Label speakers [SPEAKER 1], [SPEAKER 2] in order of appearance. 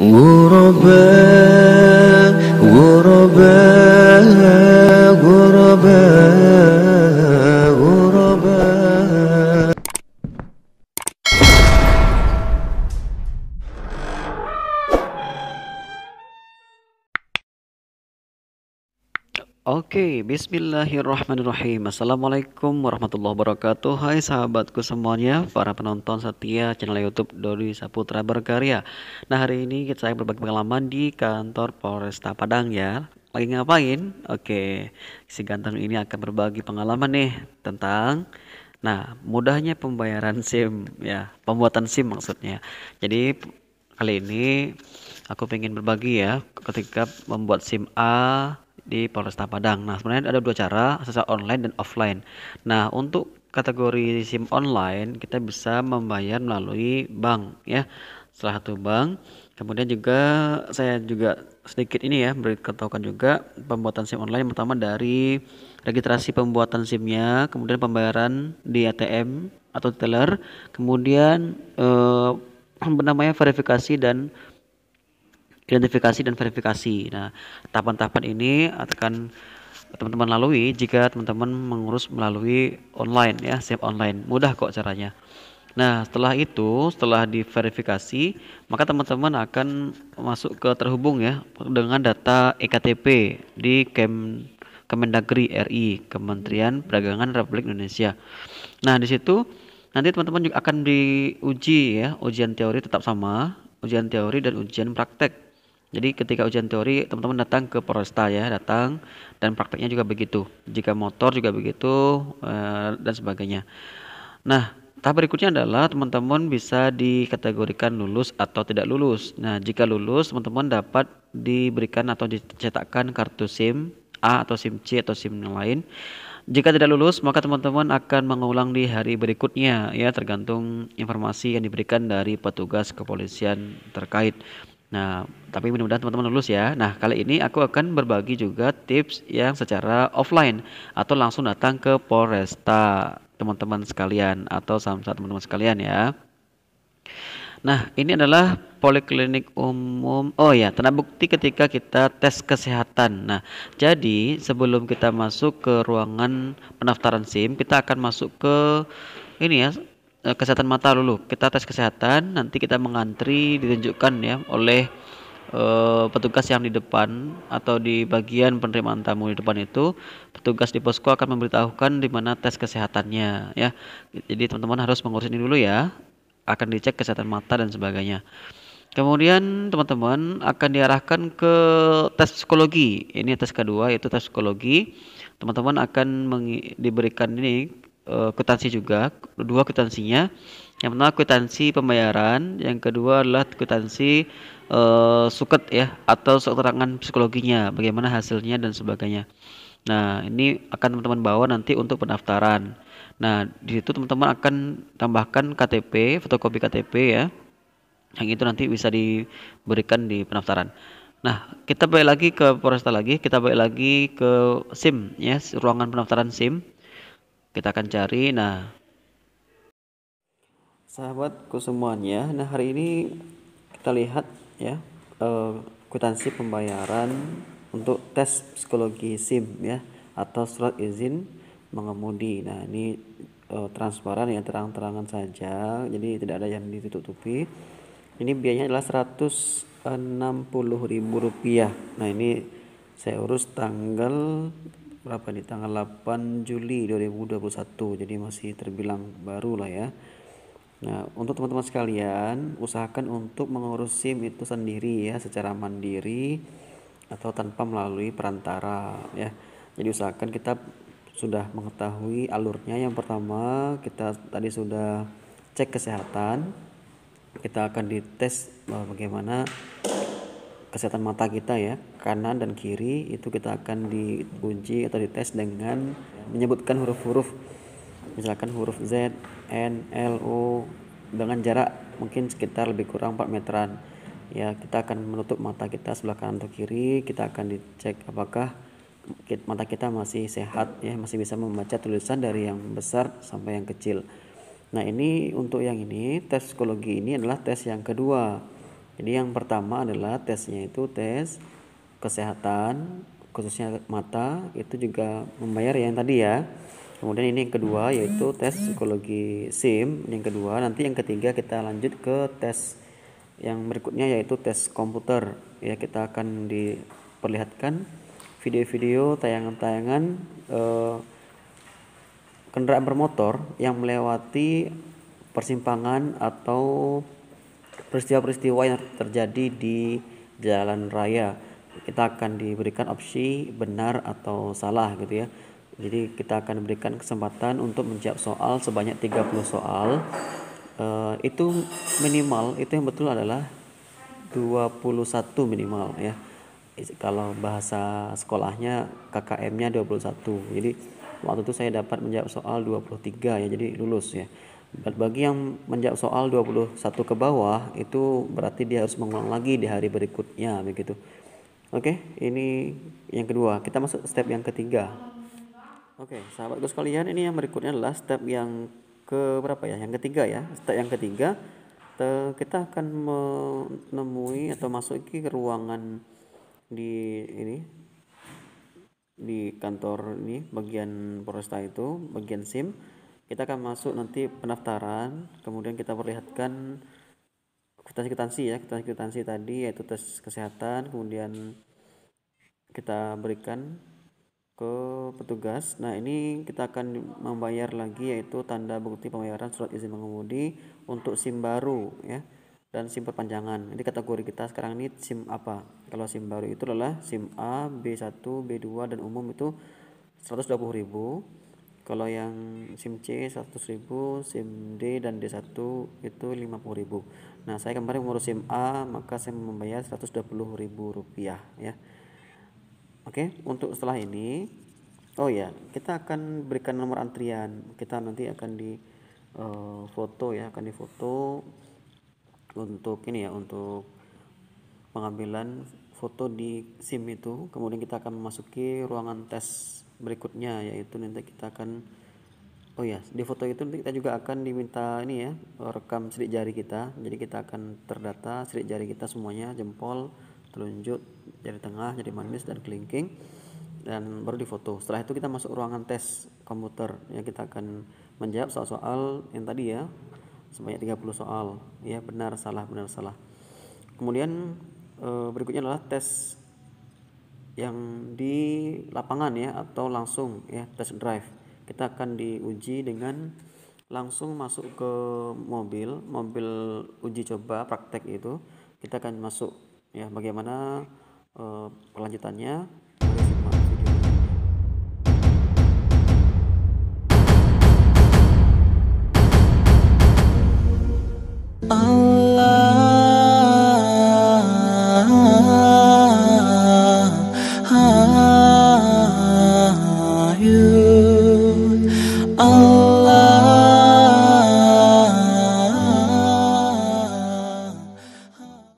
[SPEAKER 1] غرباء غرباء غرباء غرباء.
[SPEAKER 2] Oke, bismillahirrahmanirrahim. Assalamualaikum warahmatullahi wabarakatuh. Hai sahabatku semuanya, para penonton setia channel YouTube Dodi Saputra Berkarya. Nah, hari ini saya berbagi pengalaman di kantor Polresta Padang ya. Lagi ngapain? Oke, si ganteng ini akan berbagi pengalaman nih tentang mudahnya pembayaran SIM ya, pembuatan SIM maksudnya. Jadi kali ini aku pengen berbagi ya ketika membuat SIM A di Polresta Padang. Nah, sebenarnya ada dua cara, secara online dan offline. Nah, untuk kategori SIM online kita bisa membayar melalui bank ya. Salah satu bank. Kemudian juga saya juga sedikit ini ya beritahukan juga pembuatan SIM online yang pertama dari registrasi pembuatan SIM-nya, kemudian pembayaran di ATM atau teller, kemudian verifikasi dan identifikasi dan verifikasi. Nah, tahapan-tahapan ini akan teman-teman lalui jika teman-teman mengurus melalui online ya, SIM online. Mudah kok caranya. Nah, setelah itu, setelah diverifikasi, maka teman-teman akan masuk ke terhubung ya dengan data EKTP di Kemendagri RI, Kementerian Perdagangan Republik Indonesia. Nah, di situ nanti teman-teman juga akan diuji ya, ujian teori tetap sama, ujian teori dan ujian praktek. Jadi ketika ujian teori teman-teman datang ke Polresta ya, datang, dan prakteknya juga begitu. Jika motor juga begitu dan sebagainya. Nah, tahap berikutnya adalah teman-teman bisa dikategorikan lulus atau tidak lulus. Nah, jika lulus teman-teman dapat diberikan atau dicetakkan kartu SIM A atau SIM C atau SIM yang lain. Jika tidak lulus, maka teman-teman akan mengulang di hari berikutnya ya, tergantung informasi yang diberikan dari petugas kepolisian terkait. Nah, tapi mudah-mudahan teman-teman lulus ya. Nah, kali ini aku akan berbagi juga tips yang secara offline atau langsung datang ke Polresta teman-teman sekalian atau samsat teman-teman sekalian ya. Nah, ini adalah poliklinik umum. Oh ya, tanda bukti ketika kita tes kesehatan. Nah, jadi sebelum kita masuk ke ruangan pendaftaran SIM, kita akan masuk ke ini ya, kesehatan mata dulu. Kita tes kesehatan, nanti kita mengantri ditunjukkan ya oleh petugas yang di depan atau di bagian penerimaan tamu di depan itu, petugas di posko akan memberitahukan di mana tes kesehatannya ya. Jadi teman-teman harus mengurus ini dulu ya, akan dicek kesehatan mata dan sebagainya. Kemudian teman-teman akan diarahkan ke tes psikologi. Ini tes kedua yaitu tes psikologi. Teman-teman akan diberikan ini kwitansi juga, dua kwitansinya. Yang pertama kwitansi pembayaran, yang kedua adalah kwitansi suket ya atau keterangan psikologinya, bagaimana hasilnya dan sebagainya. Nah, ini akan teman-teman bawa nanti untuk pendaftaran. Nah, di situ teman-teman akan tambahkan KTP, fotokopi KTP ya. Yang itu nanti bisa diberikan di pendaftaran. Nah, kita balik lagi ke Polresta lagi, kita balik lagi ke SIM ya, ruangan pendaftaran SIM. Kita akan cari. Nah, sahabatku semuanya, nah hari ini kita lihat ya kwitansi pembayaran untuk tes psikologi SIM ya atau surat izin mengemudi. Nah, ini transparan ya, terang-terangan saja, jadi tidak ada yang ditutupi. Ini biayanya adalah Rp160.000. Nah, ini saya urus tanggal berapa nih? Tanggal 8 Juli 2021. Jadi masih terbilang baru lah ya. Nah, untuk teman-teman sekalian, usahakan untuk mengurus SIM itu sendiri ya, secara mandiri atau tanpa melalui perantara ya. Jadi usahakan kita sudah mengetahui alurnya. Yang pertama, kita tadi sudah cek kesehatan. Kita akan dites bagaimana kesehatan mata kita ya, kanan dan kiri itu kita akan diuji atau dites dengan menyebutkan huruf-huruf, misalkan huruf Z, N, L, O dengan jarak mungkin sekitar lebih kurang 4 meteran ya. Kita akan menutup mata kita sebelah kanan atau kiri, kita akan dicek apakah mata kita masih sehat ya, masih bisa membaca tulisan dari yang besar sampai yang kecil. Nah, ini untuk yang ini tes psikologi ini adalah tes yang kedua. Jadi yang pertama adalah tesnya itu tes kesehatan khususnya mata, itu juga membayar ya yang tadi ya. Kemudian ini yang kedua yaitu tes psikologi SIM, yang kedua. Nanti yang ketiga kita lanjut ke tes yang berikutnya yaitu tes komputer ya. Kita akan diperlihatkan video-video tayangan-tayangan kendaraan bermotor yang melewati persimpangan atau peristiwa-peristiwa yang terjadi di jalan raya. Kita akan diberikan opsi benar atau salah gitu ya. Jadi kita akan berikan kesempatan untuk menjawab soal sebanyak 30 soal. Itu minimal, itu yang betul adalah 21 minimal ya. Kalau bahasa sekolahnya KKM-nya 21. Jadi waktu itu saya dapat menjawab soal 23 ya, jadi lulus ya. Bagi yang menjawab soal 21 ke bawah itu berarti dia harus mengulang lagi di hari berikutnya begitu. Oke, ini yang kedua. Kita masuk step yang ketiga. Oke, sahabatku sekalian, ini yang berikutnya adalah step yang ke berapa ya? Yang ketiga ya. Step yang ketiga, kita akan menemui atau masuki ke ruangan di kantor ini, bagian Polresta itu, bagian SIM. Kita akan masuk nanti pendaftaran, kemudian kita perlihatkan kwitansi tadi yaitu tes kesehatan, kemudian kita berikan ke petugas. Nah, ini kita akan membayar lagi yaitu tanda bukti pembayaran surat izin mengemudi untuk SIM baru ya, dan SIM perpanjangan. Jadi kategori kita sekarang ini SIM apa? Kalau SIM baru itu adalah SIM A, B1, B2 dan umum itu 120.000. Kalau yang SIM C 100.000, SIM D dan D1 itu 50.000. Nah, saya kemarin mengurus SIM A, maka saya membayar Rp120.000 ya. Oke, untuk setelah ini, oh ya, kita akan berikan nomor antrian. Kita nanti akan foto ya, akan difoto untuk ini ya, untuk pengambilan foto di SIM itu. Kemudian kita akan memasuki ruangan tes berikutnya, yaitu nanti kita akan di foto itu nanti kita juga akan diminta ini ya, rekam sidik jari kita. Jadi kita akan terdata sidik jari kita semuanya, jempol, telunjuk, jari tengah, jari manis dan kelingking, dan baru difoto. Setelah itu kita masuk ruangan tes komputer ya, kita akan menjawab soal-soal yang tadi ya, sebanyak 30 soal ya, benar salah. Kemudian berikutnya adalah tes yang di lapangan ya, atau langsung ya, test drive. Kita akan diuji dengan langsung masuk ke mobil uji coba praktek itu. Kita akan masuk ya, bagaimana kelanjutannya.
[SPEAKER 1] Allah